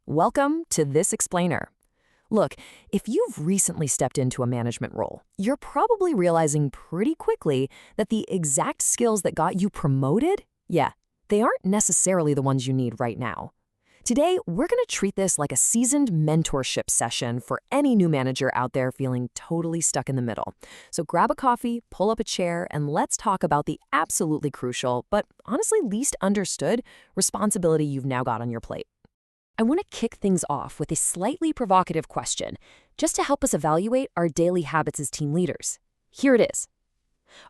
Welcome to This Explainer. Look, if you've recently stepped into a management role, you're probably realizing pretty quickly that the exact skills that got you promoted, they aren't necessarily the ones you need right now. Today, we're going to treat this like a seasoned mentorship session for any new manager out there feeling totally stuck in the middle. So grab a coffee, pull up a chair, and let's talk about the absolutely crucial, but honestly least understood, responsibility you've now got on your plate. I want to kick things off with a slightly provocative question, just to help us evaluate our daily habits as team leaders. Here it is.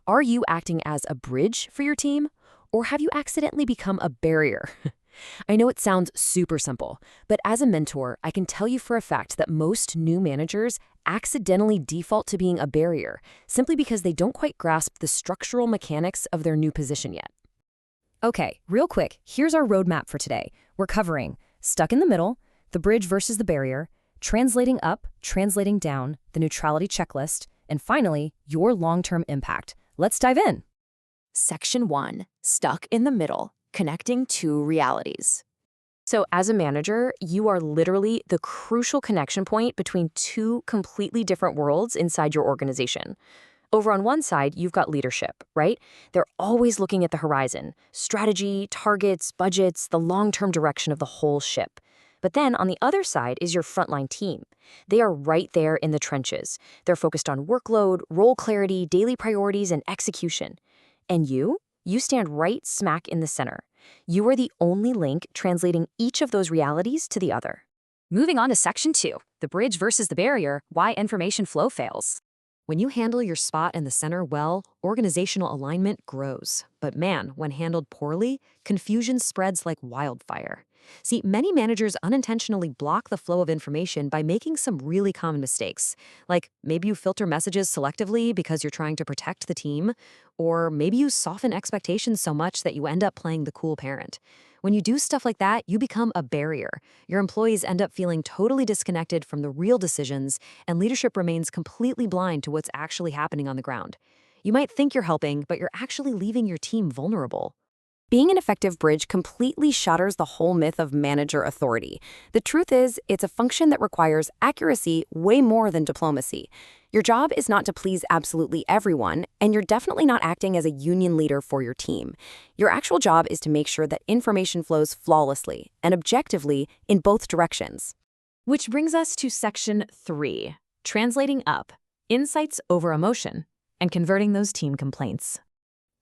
Are you acting as a bridge for your team, or have you accidentally become a barrier? I know it sounds super simple, but as a mentor, I can tell you for a fact that most new managers accidentally default to being a barrier, simply because they don't quite grasp the structural mechanics of their new position yet. Okay, real quick, here's our roadmap for today. We're covering stuck in the middle, the bridge versus the barrier, translating up, translating down, the neutrality checklist, and finally, your long-term impact. Let's dive in. Section 1, Stuck in the Middle, Connecting Two Realities. So as a manager, you are literally the crucial connection point between two completely different worlds inside your organization. Over on one side, you've got leadership, right? They're always looking at the horizon, strategy, targets, budgets, the long-term direction of the whole ship. But then on the other side is your frontline team. They are right there in the trenches. They're focused on workload, role clarity, daily priorities, and execution. And you stand right smack in the center. You are the only link translating each of those realities to the other. Moving on to Section 2, The Bridge versus the Barrier, Why Information Flow Fails. When you handle your spot in the center well, organizational alignment grows. But man, when handled poorly, confusion spreads like wildfire. See, many managers unintentionally block the flow of information by making some really common mistakes. Like maybe you filter messages selectively because you're trying to protect the team, or maybe you soften expectations so much that you end up playing the cool parent. When you do stuff like that, you become a barrier. Your employees end up feeling totally disconnected from the real decisions, and leadership remains completely blind to what's actually happening on the ground. You might think you're helping, but you're actually leaving your team vulnerable. Being an effective bridge completely shatters the whole myth of manager authority. The truth is, it's a function that requires accuracy way more than diplomacy. Your job is not to please absolutely everyone, and you're definitely not acting as a union leader for your team. Your actual job is to make sure that information flows flawlessly and objectively in both directions. Which brings us to Section 3, Translating Up, Insights over Emotion, and Converting Those Team Complaints.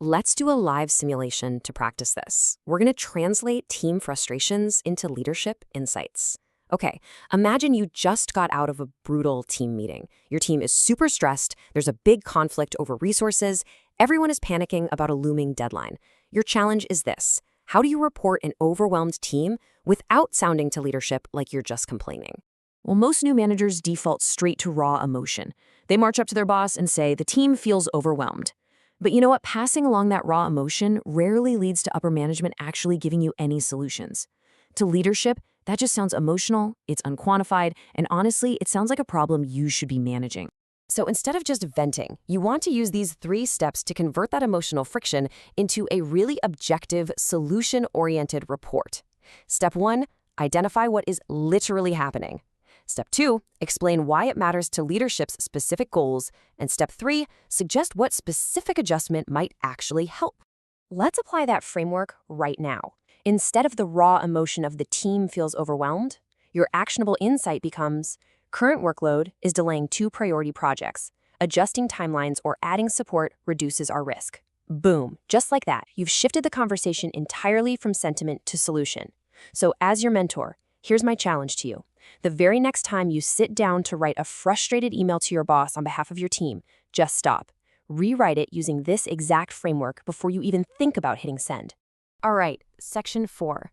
Let's do a live simulation to practice this. We're going to translate team frustrations into leadership insights. Okay, imagine you just got out of a brutal team meeting. Your team is super stressed, there's a big conflict over resources, everyone is panicking about a looming deadline. Your challenge is this: how do you report an overwhelmed team without sounding to leadership like you're just complaining? Well, most new managers default straight to raw emotion. They march up to their boss and say, the team feels overwhelmed. But you know what? Passing along that raw emotion rarely leads to upper management actually giving you any solutions. To leadership, that just sounds emotional, it's unquantified, and honestly, it sounds like a problem you should be managing. So instead of just venting, you want to use these 3 steps to convert that emotional friction into a really objective, solution-oriented report. Step 1, identify what is literally happening. Step 2, explain why it matters to leadership's specific goals. And step 3, suggest what specific adjustment might actually help. Let's apply that framework right now. Instead of the raw emotion of the team feels overwhelmed, your actionable insight becomes, current workload is delaying 2 priority projects. Adjusting timelines or adding support reduces our risk. Boom, just like that, you've shifted the conversation entirely from sentiment to solution. So as your mentor, here's my challenge to you. The very next time you sit down to write a frustrated email to your boss on behalf of your team, just stop. Rewrite it using this exact framework before you even think about hitting send. All right, Section 4,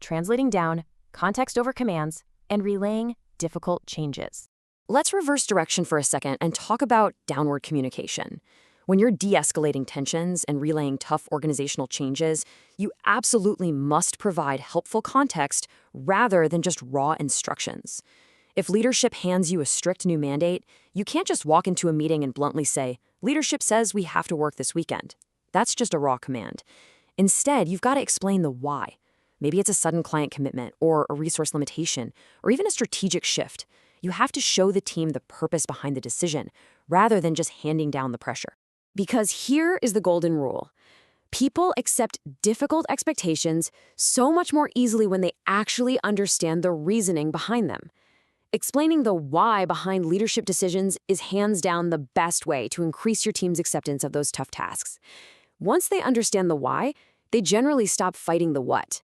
Translating Down, Context over Commands, and Relaying Difficult Changes. Let's reverse direction for a second and talk about downward communication. When you're de-escalating tensions and relaying tough organizational changes, you absolutely must provide helpful context rather than just raw instructions. If leadership hands you a strict new mandate, you can't just walk into a meeting and bluntly say, "Leadership says we have to work this weekend." That's just a raw command. Instead, you've got to explain the why. Maybe it's a sudden client commitment or a resource limitation or even a strategic shift. You have to show the team the purpose behind the decision rather than just handing down the pressure. Because here is the golden rule. People accept difficult expectations so much more easily when they actually understand the reasoning behind them. Explaining the why behind leadership decisions is hands down the best way to increase your team's acceptance of those tough tasks. Once they understand the why, they generally stop fighting the what.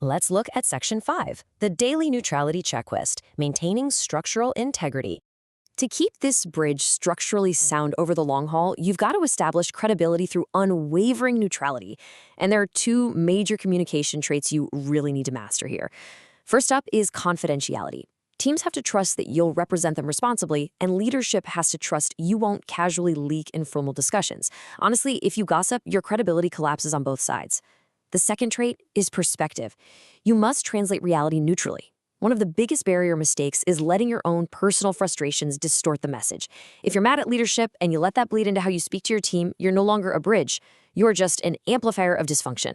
Let's look at Section 5, the Daily Neutrality Checklist, Maintaining Structural Integrity. To keep this bridge structurally sound over the long haul, you've got to establish credibility through unwavering neutrality. And there are two major communication traits you really need to master here. First up is confidentiality. Teams have to trust that you'll represent them responsibly, and leadership has to trust you won't casually leak informal discussions. Honestly, if you gossip, your credibility collapses on both sides. The second trait is perspective. You must translate reality neutrally. One of the biggest barrier mistakes is letting your own personal frustrations distort the message. If you're mad at leadership and you let that bleed into how you speak to your team, you're no longer a bridge. You're just an amplifier of dysfunction.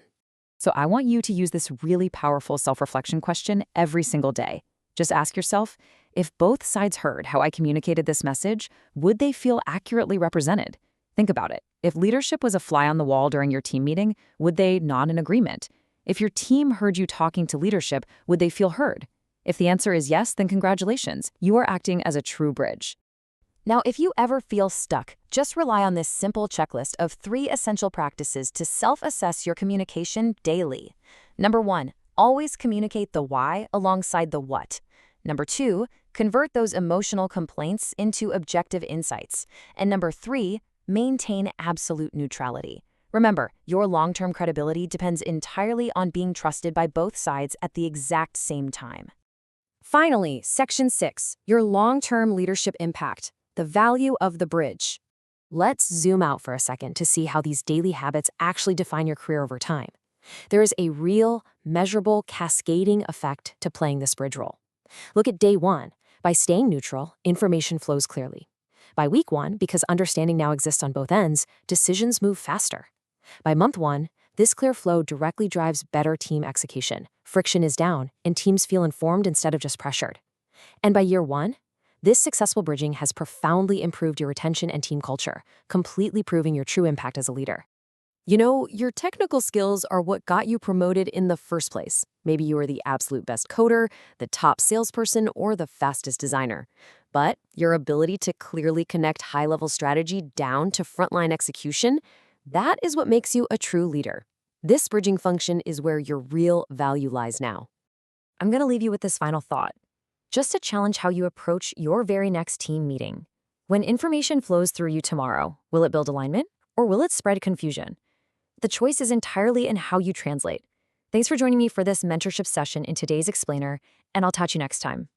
So I want you to use this really powerful self-reflection question every single day. Just ask yourself, if both sides heard how I communicated this message, would they feel accurately represented? Think about it. If leadership was a fly on the wall during your team meeting, would they nod in agreement? If your team heard you talking to leadership, would they feel heard? If the answer is yes, then congratulations. You are acting as a true bridge. Now, if you ever feel stuck, just rely on this simple checklist of 3 essential practices to self-assess your communication daily. Number 1, always communicate the why alongside the what. Number 2, convert those emotional complaints into objective insights. And number 3, maintain absolute neutrality. Remember, your long-term credibility depends entirely on being trusted by both sides at the exact same time. Finally, Section 6, your long-term leadership impact, the value of the bridge. Let's zoom out for a second to see how these daily habits actually define your career over time. There is a real, measurable, cascading effect to playing this bridge role. Look at day 1. By staying neutral, information flows clearly. By week 1, because understanding now exists on both ends, decisions move faster. By month 1, this clear flow directly drives better team execution. Friction is down, and teams feel informed instead of just pressured. And by year 1, this successful bridging has profoundly improved your retention and team culture, completely proving your true impact as a leader. You know, your technical skills are what got you promoted in the first place. Maybe you were the absolute best coder, the top salesperson, or the fastest designer. But your ability to clearly connect high-level strategy down to frontline execution, that is what makes you a true leader. This bridging function is where your real value lies now. I'm going to leave you with this final thought, just to challenge how you approach your very next team meeting. When information flows through you tomorrow, will it build alignment or will it spread confusion? The choice is entirely in how you translate. Thanks for joining me for this mentorship session in today's Explainer, and I'll catch you next time.